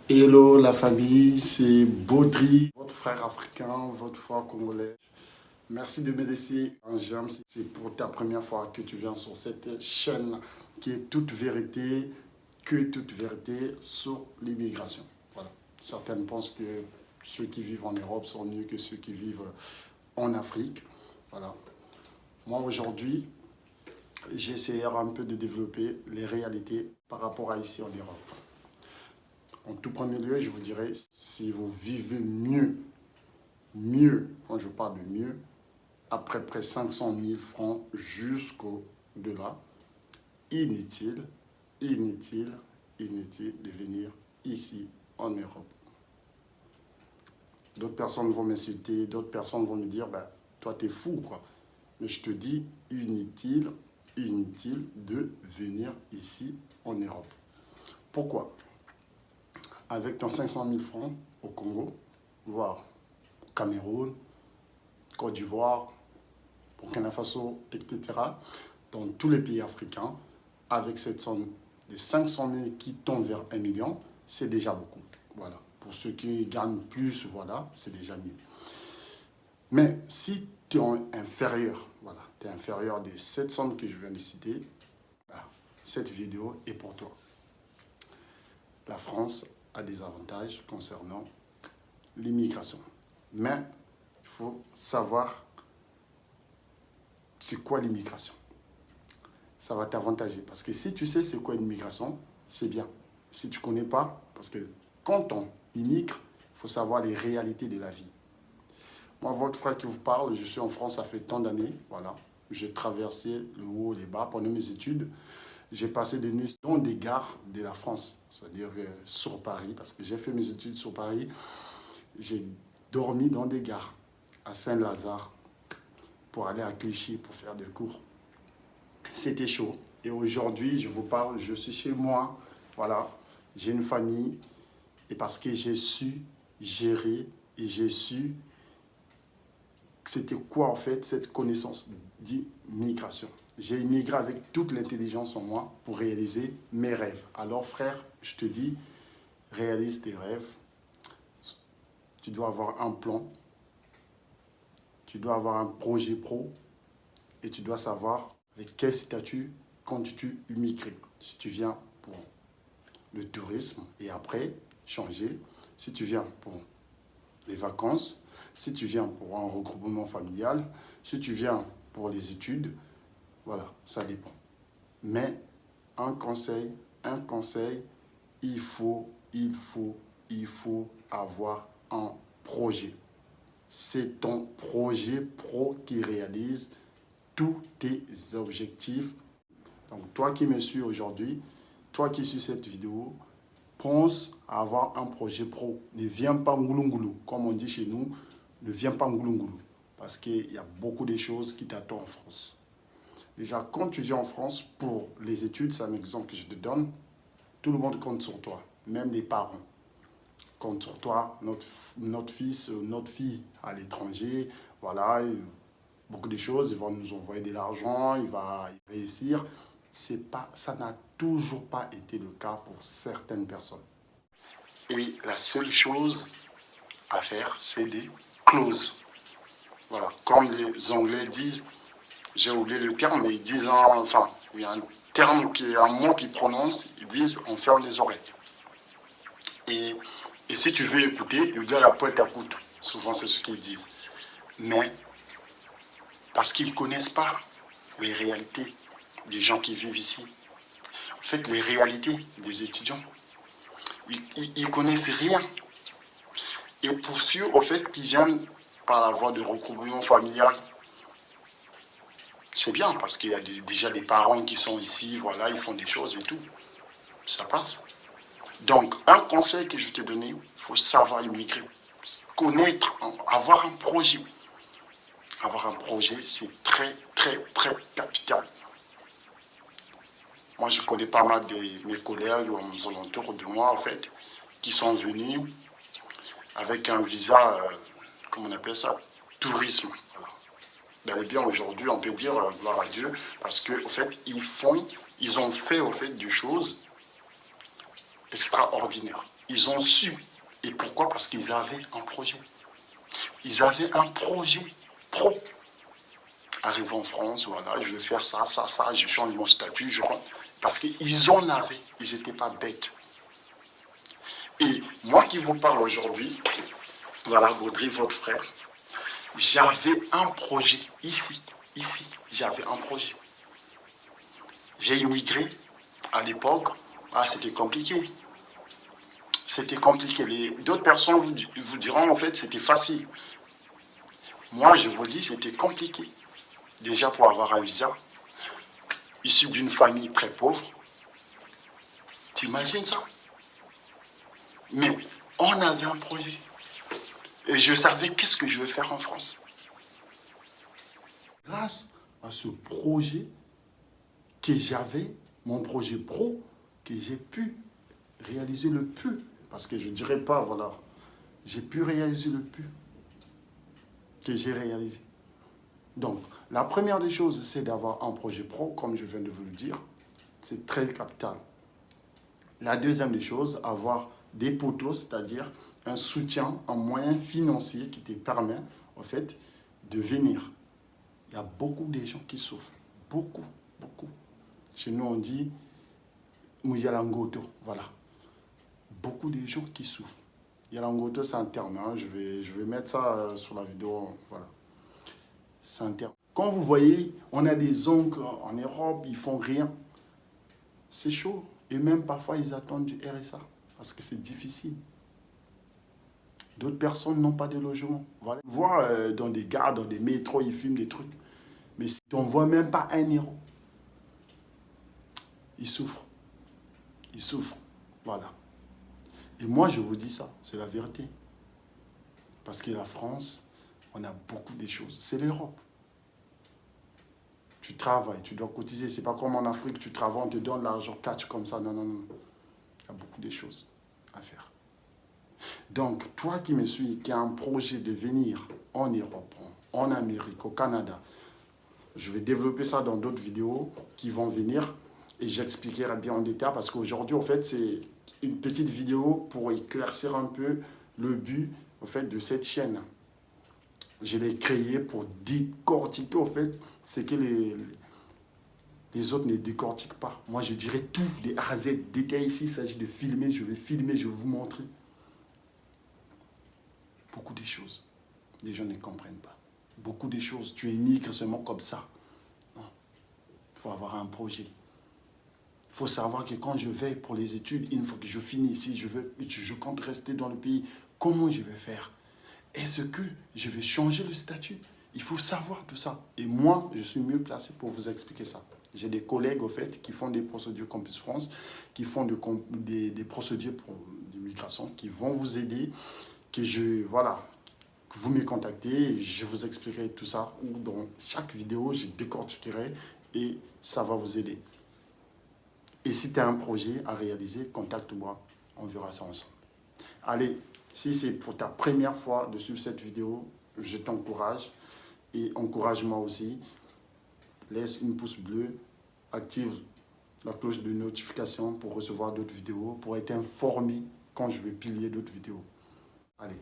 Hello la famille, c'est Baudry, votre frère africain, votre frère congolais. Merci de me laisser un j'aime si c'est pour ta première fois que tu viens sur cette chaîne qui est toute vérité sur l'immigration. Voilà. Certaines pensent que ceux qui vivent en Europe sont mieux que ceux qui vivent en Afrique. Voilà. Moi aujourd'hui, j'essaierai un peu de développer les réalités par rapport à ici en Europe. En tout premier lieu, je vous dirais, si vous vivez mieux, quand je parle de mieux, à peu près 500 000 francs jusqu'au-delà, inutile de venir ici en Europe. D'autres personnes vont m'insulter, d'autres personnes vont me dire, ben, toi t'es fou quoi. Mais je te dis, inutile de venir ici en Europe. Pourquoi? Avec ton 500 000 francs au Congo, voire au Cameroun, Côte d'Ivoire, Burkina Faso, etc., dans tous les pays africains, avec cette somme de 500 000 qui tombe vers 1 million, c'est déjà beaucoup. Voilà. Pour ceux qui gagnent plus, voilà, c'est déjà mieux. Mais si tu es inférieur, voilà, tu es inférieur de cette somme que je viens de citer, bah, cette vidéo est pour toi. La France a des avantages concernant l'immigration. Mais il faut savoir c'est quoi l'immigration. Ça va t'avantager. Parce que si tu sais c'est quoi l'immigration, c'est bien. Si tu ne connais pas, parce que quand on immigre, il faut savoir les réalités de la vie. Moi, votre frère qui vous parle, je suis en France, ça fait tant d'années. Voilà. J'ai traversé le haut et les bas pendant mes études. J'ai passé des nuits dans des gares de la France, c'est-à-dire sur Paris, parce que j'ai fait mes études sur Paris. J'ai dormi dans des gares, à Saint-Lazare, pour aller à Clichy, pour faire des cours. C'était chaud. Et aujourd'hui, je vous parle, je suis chez moi, voilà, j'ai une famille, et parce que j'ai su gérer, et j'ai su c'était quoi en fait cette connaissance d'immigration. J'ai immigré avec toute l'intelligence en moi pour réaliser mes rêves. Alors frère, je te dis, réalise tes rêves. Tu dois avoir un plan, tu dois avoir un projet pro et tu dois savoir avec quel statut comptes-tu immigrer. Si tu viens pour le tourisme et après changer, si tu viens pour les vacances, si tu viens pour un regroupement familial, si tu viens pour les études, voilà, ça dépend. Mais un conseil, il faut avoir un projet. C'est ton projet pro qui réalise tous tes objectifs. Donc toi qui me suis aujourd'hui, toi qui suis cette vidéo, pense à avoir un projet pro. Ne viens pas ngoulou, comme on dit chez nous, ne viens pas ngoulou. Parce qu'il y a beaucoup de choses qui t'attendent en France. Déjà, quand tu viens en France pour les études, c'est un exemple que je te donne, tout le monde compte sur toi, même les parents comptent sur toi, notre fils, notre fille à l'étranger, voilà, beaucoup de choses, ils vont nous envoyer de l'argent, il va réussir. Ça n'a toujours pas été le cas pour certaines personnes. Et la seule chose à faire, c'est des clauses. Voilà, comme les Anglais disent, j'ai oublié le terme, mais ils disent, enfin, il y a un terme, un mot qu'ils prononcent, ils disent, on ferme les oreilles. Et si tu veux écouter, il doit la pointe à coude. Souvent, c'est ce qu'ils disent. Mais, parce qu'ils ne connaissent pas les réalités des gens qui vivent ici. En fait, les réalités des étudiants, ils ne connaissent rien. Et pour ceux, au fait, qui viennent par la voie de regroupement familial, c'est bien, parce qu'il y a déjà des parents qui sont ici, voilà, ils font des choses et tout. Ça passe. Donc, un conseil que je t'ai donné, il faut savoir immigrer. Connaître, avoir un projet. Avoir un projet, c'est très capital. Moi, je connais pas mal de mes collègues aux alentours de moi, en fait, qui sont venus avec un visa, comment on appelle ça, tourisme. Bel et bien aujourd'hui, on peut dire gloire à Dieu, parce qu'en fait, ils ont fait au fait des choses extraordinaires. Ils ont su. Et pourquoi? Parce qu'ils avaient un projet. Ils avaient un projet pro. Arrivé en France, voilà, je vais faire ça, ça, ça, je change mon statut, je rentre. Parce qu'ils en avaient, ils n'étaient pas bêtes. Et moi qui vous parle aujourd'hui, voilà, Baudry, votre frère, j'avais un projet ici, j'avais un projet. J'ai immigré à l'époque, c'était compliqué. C'était compliqué. D'autres personnes vous diront, en fait, c'était facile. Moi, je vous dis, c'était compliqué. Déjà, pour avoir un visa, issu d'une famille très pauvre, t'imagines ça? Mais on avait un projet. Et je savais qu'est-ce que je vais faire en France. Grâce à ce projet que j'avais, mon projet pro, que j'ai pu réaliser le plus. Parce que je ne dirais pas, voilà, j'ai pu réaliser le plus que j'ai réalisé. Donc, la première des choses, c'est d'avoir un projet pro, comme je viens de vous le dire. C'est très capital. La deuxième des choses, avoir des poteaux, c'est-à-dire un soutien, un moyen financier qui te permet, en fait, de venir. Il y a beaucoup de gens qui souffrent. Beaucoup, beaucoup. Chez nous, on dit Mouyalangoto, voilà. Beaucoup de gens qui souffrent. Yalangoto, c'est un terme, hein. Je vais mettre ça sur la vidéo, voilà. C'est un terme. Quand vous voyez, on a des oncles en Europe, ils font rien. C'est chaud. Et même parfois, ils attendent du RSA, parce que c'est difficile. D'autres personnes n'ont pas de logement. Voilà. On voit dans des gares, dans des métros, ils filment des trucs. Mais si on ne voit même pas un euro, ils souffrent. Ils souffrent. Voilà. Et moi, je vous dis ça, c'est la vérité. Parce que la France, on a beaucoup de choses. C'est l'Europe. Tu travailles, tu dois cotiser. C'est pas comme en Afrique, tu travailles, on te donne l'argent catch comme ça. Non, non, non. Il y a beaucoup de choses à faire. Donc, toi qui me suis, qui as un projet de venir en Europe, en Amérique, au Canada, je vais développer ça dans d'autres vidéos qui vont venir et j'expliquerai bien en détail parce qu'aujourd'hui, en fait, c'est une petite vidéo pour éclaircir un peu le but, en fait, de cette chaîne. Je l'ai créée pour décortiquer, en fait, ce que les autres ne décortiquent pas. Moi, je dirais tout, les A à Z, détails ici, il s'agit de filmer, je vais vous montrer. Beaucoup de choses, les gens ne comprennent pas. Beaucoup de choses, tu émigres seulement comme ça. Non, il faut avoir un projet. Il faut savoir que quand je vais pour les études, une fois que je finis ici, je compte rester dans le pays, comment je vais faire? Est-ce que je vais changer le statut? Il faut savoir tout ça. Et moi, je suis mieux placé pour vous expliquer ça. J'ai des collègues, au fait, qui font des procédures Campus France, qui font des procédures d'immigration, qui vont vous aider, que vous me contactez, je vous expliquerai tout ça, ou dans chaque vidéo, je décortiquerai et ça va vous aider. Et si tu as un projet à réaliser, contacte-moi, on verra ça ensemble. Allez, si c'est pour ta première fois de suivre cette vidéo, je t'encourage et encourage-moi aussi. Laisse une pouce bleu, active la cloche de notification pour recevoir d'autres vidéos, pour être informé quand je vais publier d'autres vidéos. Allez.